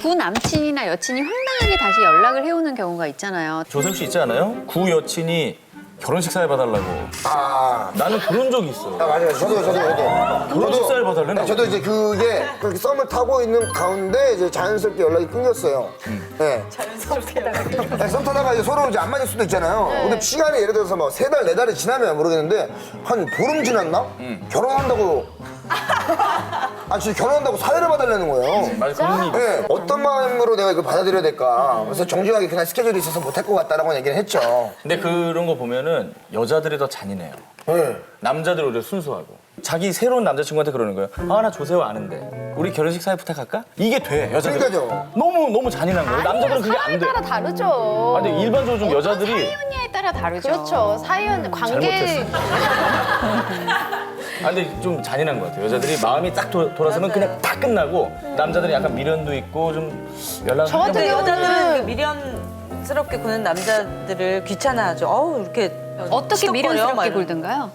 구 남친이나 여친이 황당하게 다시 연락을 해오는 경우가 있잖아요. 조셉 씨 있지 않아요? 구 여친이 결혼식 사회 봐달라고. 아, 나는 그런 적이 있어. 맞아요. 저도. 결혼식 사회 봐달래? 네, 저도 이제 그게 그렇게 썸을 타고 있는 가운데 이제 자연스럽게 연락이 끊겼어요. 네. 네, 썸 타다가 이제 서로 이제 안 맞을 수도 있잖아요. 근데 시간이 예를 들어서 뭐 3달, 4달이 지나면 모르겠는데 한 보름 지났나? 결혼한다고. 아, 진짜 결혼한다고 사회를 봐달라는 거예요. 맞아, 그런 일이. 네, 어떤 마음으로 내가 이걸 받아들여야 될까. 그래서 정중하게 그냥 스케줄이 있어서 못할 것 같다라고 얘기를 했죠. 근데 그런 거 보면은 여자들이 더 잔인해요. 네. 남자들이 오히려 순수하고. 자기 새로운 남자친구한테 그러는 거예요. 아, 나 조세호 아는데. 우리 결혼식 사회 부탁할까? 이게 돼, 여자들. 그러니까요. 너무 잔인한 거예요. 남자들은 그게 안 돼. 따라 다르죠. 아, 근데 일반적으로 좀 여자들이 사연냐에 따라 다르죠. 그렇죠. 사연, 관계. 아, 근데 좀 잔인한 것 같아요. 여자들이 마음이 딱 돌아서면 그냥 다 끝나고 남자들이 약간 미련도 있고 좀 연락. 저 같은 근데 여자들은 그 경우는 미련스럽게 구는 남자들을 귀찮아하죠. 어우 이렇게 어떻게 시덥거려? 막 미련스럽게 이러면. 굴든가요?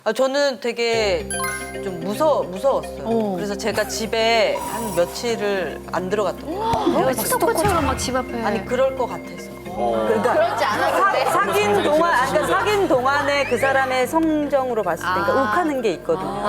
아, 저는 되게 좀 무서웠어요. 그래서 제가 집에 한 며칠을 안 들어갔던 거예요. 스토커처럼 막 집 앞에. 아니 그럴 것 같아서. 그렇지 않았을 때. 사귄 동안, 그러니까 사귄 동안에 그 사람의 성정으로 봤을 때, 그러니까 욱하는 게 있거든요.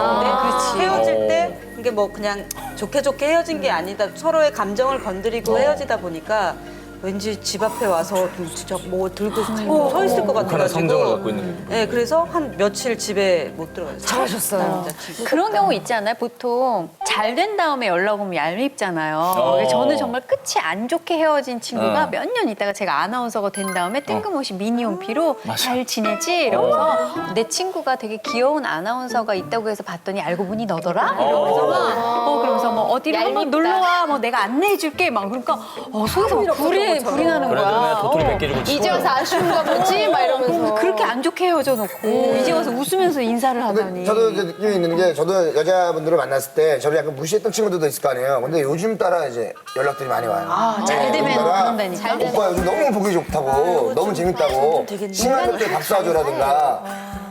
근데 헤어질 때 이게 뭐 그냥 좋게 헤어진 게 아니다. 서로의 감정을 건드리고 헤어지다 보니까 왠지 집 앞에 와서 진짜 뭐 들고 서 있을 것 북한의 같아가지고. 성정을 갖고 있는 게. 네, 그래서 한 며칠 집에 못 들어갔어요. 잘하셨어요. 그런 경우 있지 않아요? 보통 잘 된 다음에 연락 오면 얄밉잖아요. 저는 정말 끝이 안 좋게 헤어진 친구가 몇 년 있다가 제가 아나운서가 된 다음에 뜬금없이 미니홈피로 잘 지내지? 이러면서 내 친구가 되게 귀여운 아나운서가 있다고 해서 봤더니 알고 보니 너더라? 이러면서 그러면서 뭐 어디를 한번 얄밉다. 놀러와 뭐 내가 안내해줄게 막 그러니까 속에서 막 불이 나는 그래도 거야. 그냥 도토리 몇 개 주고 이제 와서 아쉬운가 보지? 막 이러면서. 그렇게 안 좋게 헤어져 놓고 이제 와서 웃으면서 인사를 하다니. 저도 이제 느낌이 있는 게 저도 여자분들을 만났을 때 저를 약간 무시했던 친구들도 있을 거 아니에요. 근데 요즘 따라 이제 연락들이 많이 와요. 잘 되면 요즘 따라 그런다니까. 오빠 요즘 너무 보기 좋다고 너무 재밌다고 심할 때 밥 사줘라든가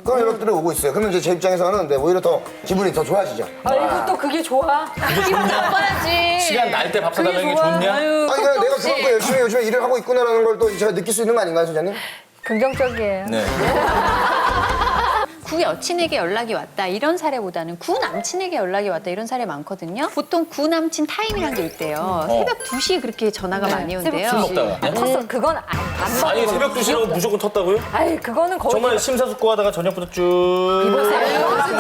그런 연락들이 오고 있어요. 그러면 이제 제 입장에서는 네, 오히려 더 기분이 더 좋아지죠. 아이고, 또 그게 좋아. 바빠야지. 시간 날 때 밥 사달라는 게 좋냐? 아니 그러니까 내가 그만큼 열심히 요즘에 일을 하고 있구나라는 걸 또 제가 느낄 수 있는 거 아닌가요, 소장님? 긍정적이에요. 네. 구 여친에게 연락이 왔다 이런 사례보다는 구 남친에게 연락이 왔다 이런 사례 많거든요. 보통 구 남친 타임이란 게 있대요. 새벽 2시에 그렇게 전화가 많이 온대요. 술 먹다가. 컸어. 그건 안 아니, 새벽 2시라고 무조건 텄다고요? 아이, 그거는 거의. 정말 심사숙고하다가 저녁부터 쭉.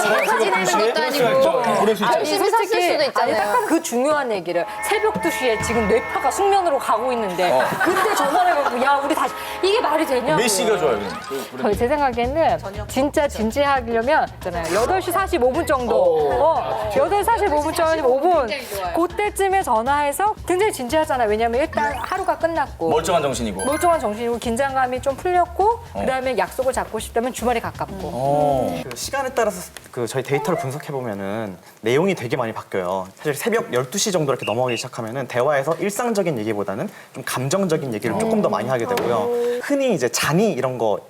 잘 지내는 것도 아니고. 그럴 수 있죠. 열심히 샀을 수도 있잖아요. 딱 그 중요한 얘기를 새벽 2시에 지금 뇌파가 숙면으로 가고 있는데 그때 전화를 해갖고 야 우리 다시 이게 말이 되냐고. 몇 시가 좋아요? 제 생각에는 진짜 진지하려면 있잖아요. 8시 45분 정도. 8시 45분 정도 5분. 그때쯤에 전화해서 굉장히 진지하잖아요. 왜냐면 일단 하루가 끝났고 멀쩡한 정신이고. 멀쩡한 정신이고 긴장감이 좀 풀렸고 그다음에 약속을 잡고 싶다면 주말이 가깝고. 그 시간에 따라서 그 저희 데이터를 분석해 보면은 내용이 되게 많이 바뀌어요. 사실 새벽 12시 정도 이렇게 넘어가기 시작하면은 대화에서 일상적인 얘기보다는 좀 감정적인 얘기를 조금 더 많이 하게 되고요. 흔히 이제 잔이 이런 거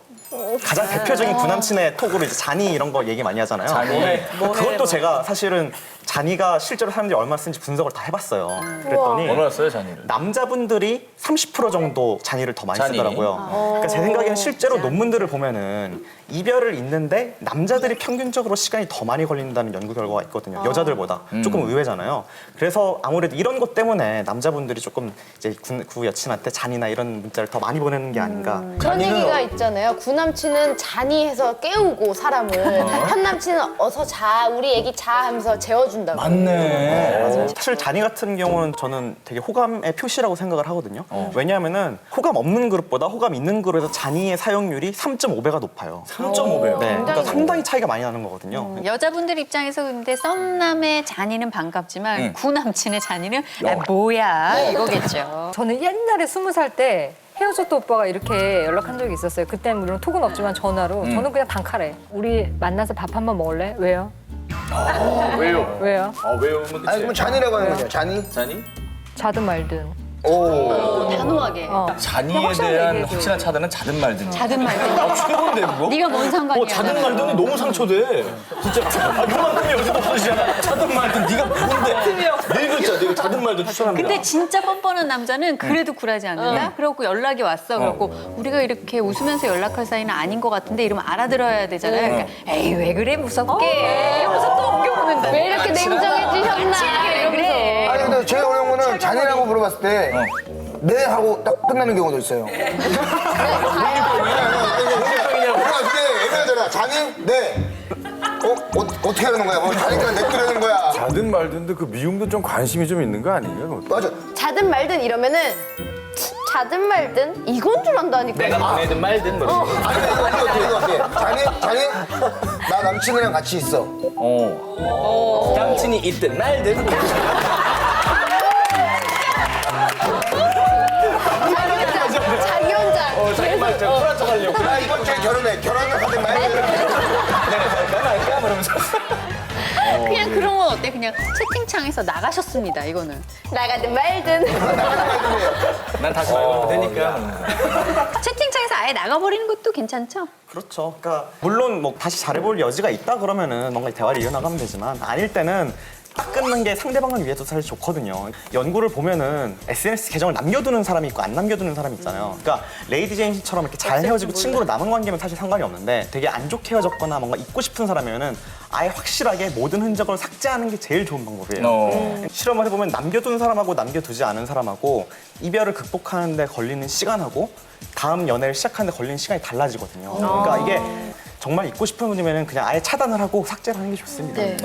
가장 대표적인 구남친의 톡으로 이제 잔이 이런 거 얘기 많이 하잖아요. 잔이? 그것도 제가 사실은 잔이가 실제로 사람들이 얼마나 쓰는지 분석을 다 해봤어요. 그랬더니 얼마나 써요, 잔이를? 남자분들이 30% 정도 잔이를 더 많이 잔이? 쓰더라고요. 그러니까 제 생각에는 실제로 논문들을 보면은 이별을 잊는데 남자들이 평균적으로 시간이 더 많이 걸린다는 연구 결과가 있거든요. 여자들보다. 조금 의외잖아요. 그래서 아무래도 이런 것 때문에 남자분들이 조금 이제 구 여친한테 잔이나 이런 문자를 더 많이 보내는 게 아닌가. 그런 얘기가 있잖아요. 구남친은 잔이해서 깨우고 사람을 한 남친은 어서 자 우리 애기 자 하면서 재워준다고. 맞네. 사실 잔이 같은 경우는 저는 되게 호감의 표시라고 생각을 하거든요. 왜냐하면은 호감 없는 그룹보다 호감 있는 그룹에서 잔이의 사용률이 3.5배가 높아요. 3.5배요. 네, 그러니까 상당히 차이가 많이 나는 거거든요. 여자분들 입장에서 근데 썸남의 잔이는 반갑지만 구 남친의 잔이는 아, 뭐야 이거겠죠. 저는 옛날에 20살 때 헤어졌던 오빠가 이렇게 연락한 적이 있었어요. 그때는 물론 톡은 없지만 전화로. 저는 그냥 단칼에 우리 만나서 밥 한 번 먹을래? 왜요? 왜요? 왜요? 왜요? 그러면 아니 그럼 잔이라고 하는 거죠. 잔이? 잔이? 자든 말든. 단호하게. 잔이에 대한 확실한 차단은 잦은 말든. 잦은 말든. 최고인데 그거? 네가 뭔 상관이야. 잦은 나랑. 말든이 너무 상처돼. 진짜 그만큼이 여기서 없어지잖아. 잦은 말든 네가 뭔데? 네 글자 내가 잦은 말든 추천합니다. 근데 진짜 뻔뻔한 남자는 그래도 굴하지 않는다? 그래갖고 연락이 왔어. 그래갖고 우리가 이렇게 웃으면서 연락할 사이는 아닌 것 같은데 이러면 알아들어야 되잖아요. 그러니까 에이 왜 그래 무섭게 이러면서 또 옮겨보는다. 왜 이렇게 냉정해지셨나? 그래. 아니 근데 제일 어려운 거는 잔이라고 물어봤을 때 네 하고 딱 끝나는 경우도 있어요. 근데 애매하잖아. 잔이 네. 어떻게 하는 거야? 뭐 자니까 냅두려는 거야. 잦든 말든데 그 미움도 좀 관심이 좀 있는 거 아니에요? 맞아. 자든 말든 이러면은 자든 말든 이건 줄 안다니까. 내가 보내든 말든 뭐 이런 거. 아니 이거 어때? 잔이 나 남친이랑 같이 있어. 남친이 있든 말든. 자기 혼자. 자기 말 좀 풀어 쳐가려고. 나 이번 주에 결혼해. 결혼을 하든 말든. 내가 할까? 이러면서. 그냥 그런 건 어때? 그냥 채팅창에서 나가셨습니다. 이거는. 나가든 말든. 난 다시 말하면 되니까. 채팅창에서 아예 나가버리는 것도 괜찮죠? 그렇죠. 그러니까 물론 뭐 다시 잘해볼 여지가 있다 그러면은 뭔가 대화를 이어나가면 되지만 아닐 때는 딱 끊는 게 상대방을 위해도 사실 좋거든요. 연구를 보면은 SNS 계정을 남겨두는 사람이 있고 안 남겨두는 사람이 있잖아요. 그러니까 레이디 제인 씨처럼 이렇게 잘 헤어지고 친구로 남은 관계면 사실 상관이 없는데 되게 안 좋게 헤어졌거나 뭔가 잊고 싶은 사람이면은 아예 확실하게 모든 흔적을 삭제하는 게 제일 좋은 방법이에요. 실험을 해보면 남겨둔 사람하고 남겨두지 않은 사람하고 이별을 극복하는 데 걸리는 시간하고 다음 연애를 시작하는 데 걸리는 시간이 달라지거든요. 그러니까 이게 정말 잊고 싶은 분이면 그냥 아예 차단을 하고 삭제를 하는 게 좋습니다. 네.